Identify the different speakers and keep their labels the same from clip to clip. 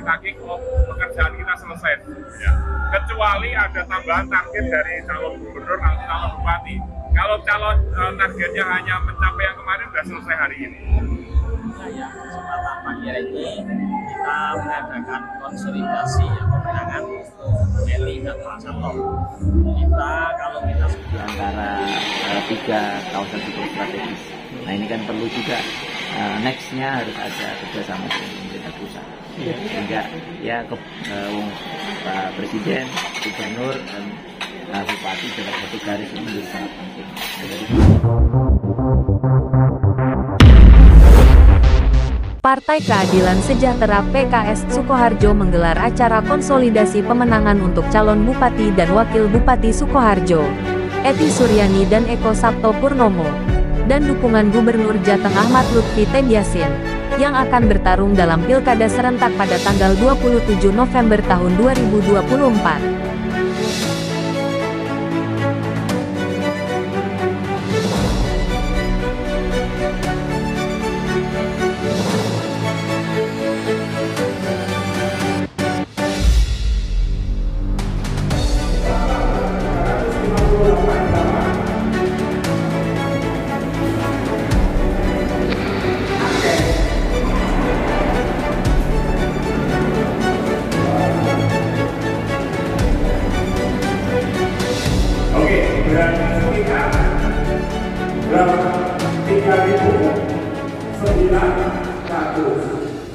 Speaker 1: kita kick off, pekerjaan kita selesai. Ya. Kecuali ada tambahan target dari calon gubernur atau calon bupati. Kalau calon targetnya hanya mencapai yang kemarin, sudah selesai hari ini.
Speaker 2: Ya, kesempatan pagi hari ini kita mengadakan konsolidasi pemenangan untuk Eli dan Transato. Kalau kita
Speaker 3: di antara tiga kawasan super strategis. Nah ini kan perlu juga nextnya harus ada kerjasama dengan pemerintah pusat. Sehingga ya Pak Presiden, Gubernur dan Bupati dalam satu garis ini menjadi sangat penting.
Speaker 4: Partai Keadilan Sejahtera PKS Sukoharjo menggelar acara konsolidasi pemenangan untuk calon Bupati dan Wakil Bupati Sukoharjo, Ety Suryani dan Eko Sabto Purnomo, dan dukungan Gubernur Jateng Ahmad Lutfi Tengyasin, yang akan bertarung dalam Pilkada serentak pada tanggal 27 November tahun 2024.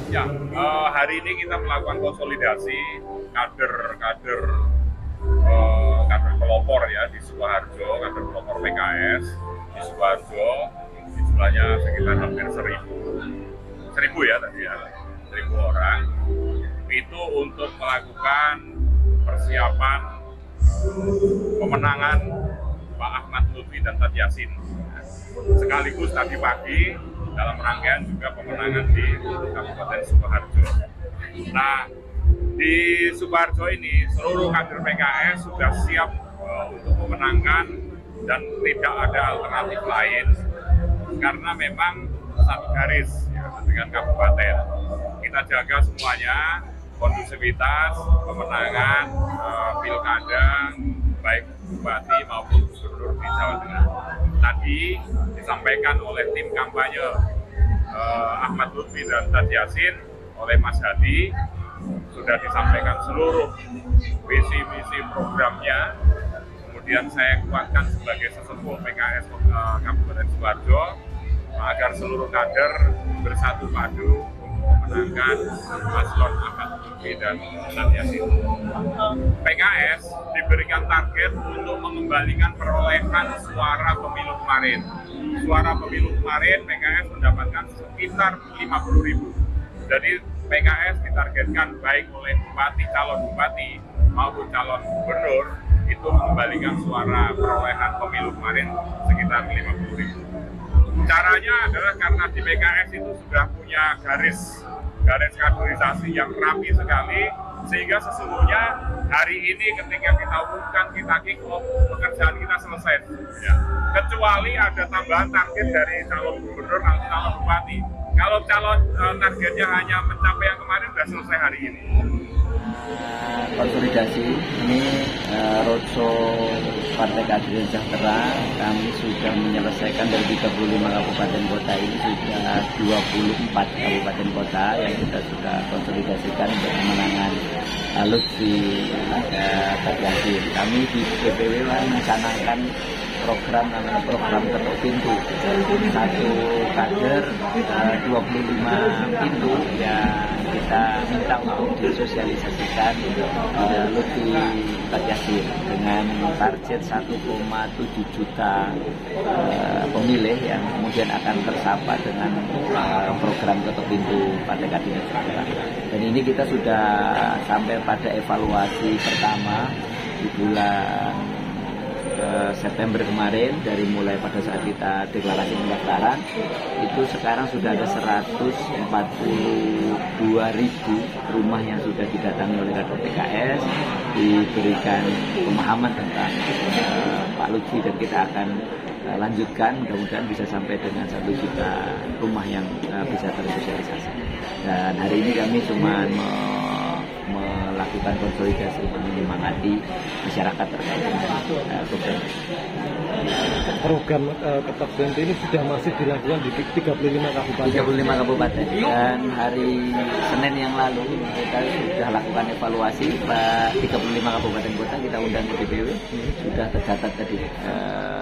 Speaker 1: Ya, hari ini kita melakukan konsolidasi kader pelopor ya di Sukoharjo, kader pelopor PKS di Sukoharjo, jumlahnya sekitar hampir 1000 ya tadi ya, 1000 orang. Itu untuk melakukan persiapan pemenangan Pak Ahmad Lutfi dan Tengyasin. Sekaligus tadi pagi dalam rangkaian juga pemenangan di Kabupaten Sukoharjo. Nah, di Sukoharjo ini seluruh kader PKS sudah siap untuk memenangkan dan tidak ada alternatif lain karena memang satu garis ya, dengan kabupaten. Kita jaga semuanya, kondusivitas, pemenangan, pilkada, baik bupati maupun gubernur di Jawa Tengah. Tadi disampaikan oleh tim kampanye Ahmad Lutfi dan Tengyasin oleh Mas Hadi, sudah disampaikan seluruh visi misi programnya. Kemudian saya kuatkan sebagai sesepuh PKS Kabupaten Sukoharjo agar seluruh kader bersatu padu memenangkan paslon Ahmad Lutfi dan Tengyasin. PKS diberikan target untuk mengembalikan perolehan suara pemilu kemarin. Suara pemilu kemarin PKS mendapatkan sekitar 50.000. Jadi PKS ditargetkan baik oleh calon bupati maupun calon gubernur itu mengembalikan suara perolehan pemilu kemarin sekitar 50.000. Caranya adalah karena di PKS itu sudah punya garis kaderisasi yang rapi sekali, sehingga sesungguhnya hari ini ketika kita umumkan kita kick off, pekerjaan kita selesai. Ya. Kecuali ada tambahan target dari calon gubernur atau calon bupati. Kalau calon targetnya hanya mencapai yang kemarin, sudah selesai hari ini.
Speaker 3: Konsolidasi ini roadshow Partai Keadilan Sejahtera, kami sudah menyelesaikan dari 35 kabupaten kota ini sudah 24 kabupaten kota yang kita sudah konsolidasikan untuk kemenangan Lutfi Tengyasin. Kami di PPW mencanangkan program ketok pintu, satu kader 25 pintu yang kita minta untuk disosialisasikan Lutfi Tengyasin dengan target 1,7 juta pemilih yang kemudian akan tersapa dengan program ketok pintu Partai Keadilan Sejahtera. Dan ini kita sudah sampai pada evaluasi pertama di bulan September kemarin, dari mulai pada saat kita deklarasi pendaftaran itu sekarang sudah ada 142.000 rumah yang sudah didatangi oleh kader PKS, diberikan pemahaman tentang Pak Lutfi, dan kita akan lanjutkan mudah-mudahan bisa sampai dengan 1 juta rumah yang bisa tersosialisasi. Dan hari ini kami cuma melakukan konsolidasi menyemangati masyarakat terkait dengan
Speaker 5: program Ketok Bento ini sudah masih dilakukan di 35 kabupaten.
Speaker 3: 35 kabupaten, dan hari Senin yang lalu kita sudah lakukan evaluasi 35 kabupaten kota, kita undang ke DPW, sudah tercatat tadi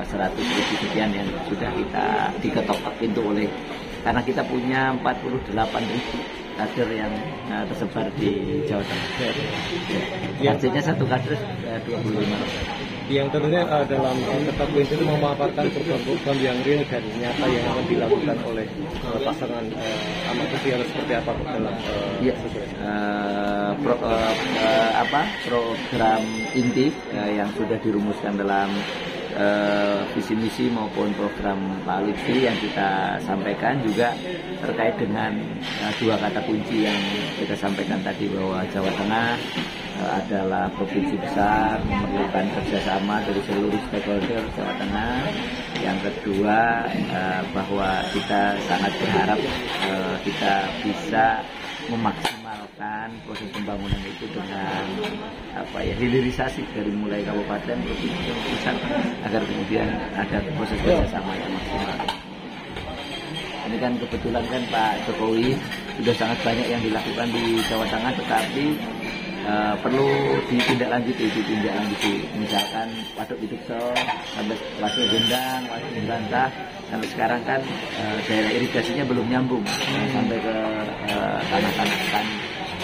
Speaker 3: 100.000 sekian yang sudah kita diketok pintu oleh, karena kita punya 48.000 kader yang tersebar di Jawa Tengah. Hasilnya satu kader 25.
Speaker 5: Yang tentunya dalam Ketok Bento itu memaparkan program-program yang real dan nyata yang akan dilakukan oleh pasangan Ahmad Rufiadi seperti apa dalam
Speaker 3: program inti yang sudah dirumuskan dalam visi misi maupun program Pak Lutfi yang kita sampaikan, juga terkait dengan dua kata kunci yang kita sampaikan tadi, bahwa Jawa Tengah adalah provinsi besar, memerlukan kerjasama dari seluruh stakeholder Jawa Tengah. Yang kedua, bahwa kita sangat berharap kita bisa memaksimalkan proses pembangunan itu dengan hilirisasi dari mulai kabupaten, provinsi, pusat, agar kemudian ada proses kerjasama yang maksimal. Ini kan kebetulan kan Pak Jokowi sudah sangat banyak yang dilakukan di Jawa Tengah, tetapi perlu ditindaklanjuti. Misalkan Waduk Pitukso sampai Waduk Gendang, Waduk Berantah, sampai sekarang kan daerah irigasinya belum nyambung sampai ke tanah-tanah petani.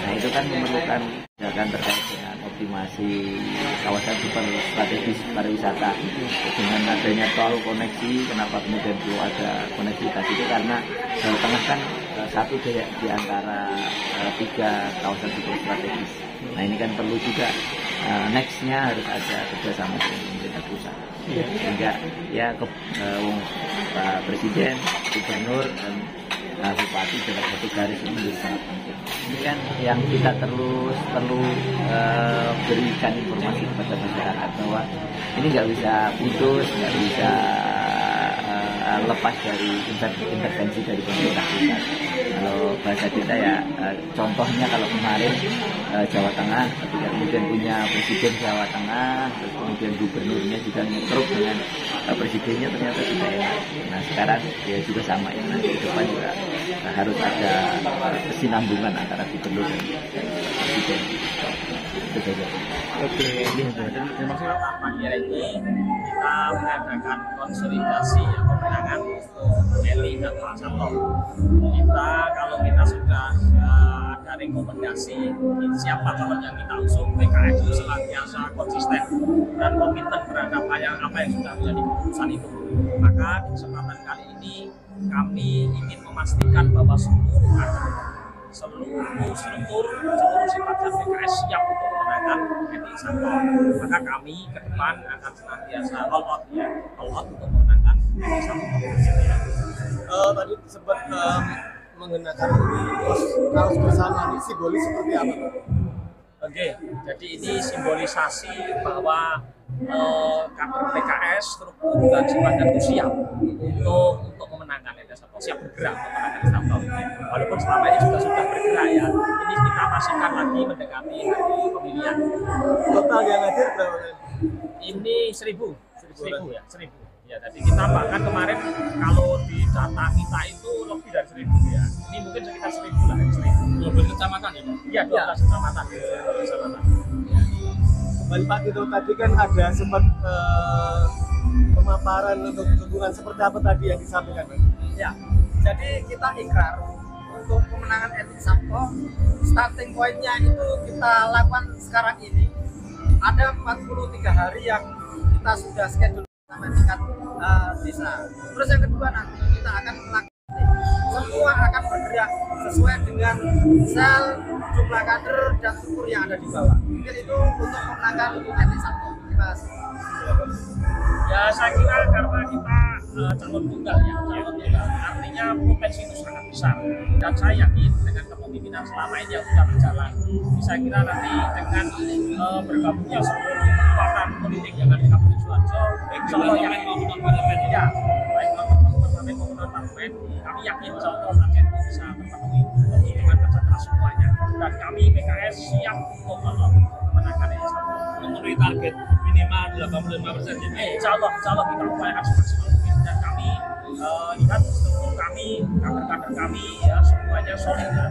Speaker 3: Nah, itu kan memerlukan kebijakan terkait dengan optimasi kawasan super strategis pariwisata. Dengan adanya tol koneksi, kenapa kemudian perlu ada konektivitas itu, karena Jawa Tengah kan satu di antara 3 kawasan super strategis. Nah, ini kan perlu juga nextnya harus ada kerjasama dengan pemerintah pusat, sehingga ya Pak Presiden, Gubernur, dan Bupati dalam satu garis ini menjadi sangat penting. Ini kan yang kita perlu berikan informasi kepada masyarakat bahwa ini nggak bisa putus, nggak bisa lepas dari intervensi dari pemerintah pusat. Kalau bahasa kita ya, contohnya kalau kemarin Jawa Tengah, ketika kemudian punya presiden Jawa Tengah, terus kemudian gubernurnya juga nyetruk dengan presidennya, ternyata tidak enak. Nah, sekarang ya juga sama ya, nanti ke depan juga harus ada kesinambungan antara gubernur dan presiden. Itu saja.
Speaker 5: Oke,
Speaker 2: Terima kasih Pak Pagi ini kita mengadakan konsolidasi pemenangan untuk Meli dan Pak Sato. Kalau kita sudah ada rekomendasi siapa calon yang kita usung, PKS itu senantiasa konsisten dan komitmen terhadap apa yang sudah menjadi keputusan itu. Maka di kesempatan kali ini kami ingin memastikan bahwa seluruh struktur, seluruh sifatnya PKS siap untuk memenangkan Edi Sato. Maka kami ke depan akan senantiasa all out untuk memenangkan Edi Sato.
Speaker 5: tadi sempat mengenakan kaos bersama, ini simbolis seperti apa?
Speaker 2: Oke, jadi ini simbolisasi bahwa kader PKS, struktur dan sifatnya itu siap untuk memenangkan Edi Sato, siap bergerak untuk memenangkan Edi Sato. Walaupun selama ini sudah bergerak ya, ini kita pastikan lagi mendekati hari pemilihan.
Speaker 5: Total yang hadir berapa?
Speaker 2: Ini 1.000 ya, 1.000. Ya, jadi kita bahkan kemarin kalau di data kita itu lebih dari 1.000 ya. Ini mungkin sekitar 1.000 lah, 1.000. 12 kecamatan ya, Pak? Iya, 12 kecamatan.
Speaker 5: Kembali Pak Tito, tadi kan ada sempat pemaparan untuk dukungan seperti apa tadi yang disampaikan, Pak?
Speaker 6: Ya, jadi kita ikrar untuk kemenangan Edi Sato. Starting point-nya itu kita lakukan sekarang ini. Ada 43 hari yang kita sudah schedule sampai tingkat desa. Terus yang kedua nanti kita akan melakukan semua akan bergerak sesuai dengan sel, jumlah kader dan struktur yang ada di bawah. Mungkin itu untuk memenangkan Edi Sato. Terima kasih.
Speaker 2: Ya, saya kira karena kita calon tunggal ya, artinya potensi itu sangat besar. Dan saya yakin dengan kepemimpinan selama ini yang sudah berjalan, saya kira nanti dengan bergabungnya seluruh kekuatan politik yang ada di Kabupaten Sidoarjo, insya Allah yang maupun parlemen ya, baik non target maupun target, kami yakin insya Allah target itu bisa terpenuhi dengan kerja keras semuanya. Dan kami PKS siap untuk memenangkan ini.
Speaker 7: Memenuhi target minimal 85%.
Speaker 2: Insya Allah kita upayakan semaksimal mungkin. Dan kami lihat struktur kami, kader-kader kami ya semuanya solid ya.